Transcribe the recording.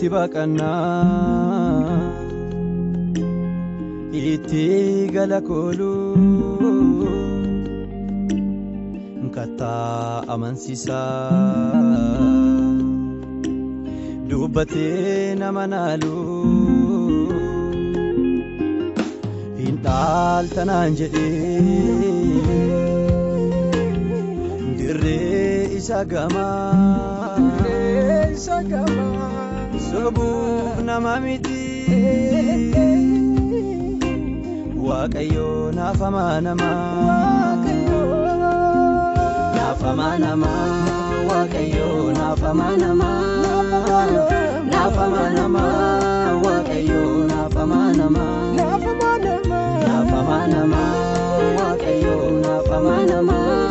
itti baqannaa itti gala kooluu kattaa amansiisaa dubbatee nama naaluu hin dhaaltanaan jedhee dirree isa gamaa sobuuf nama miti waaqayyo naafama namaa waaqayyo naafama namaa waaqayyo naafama namaa waaqayyo naafama namaa waaqayyo naafama namaa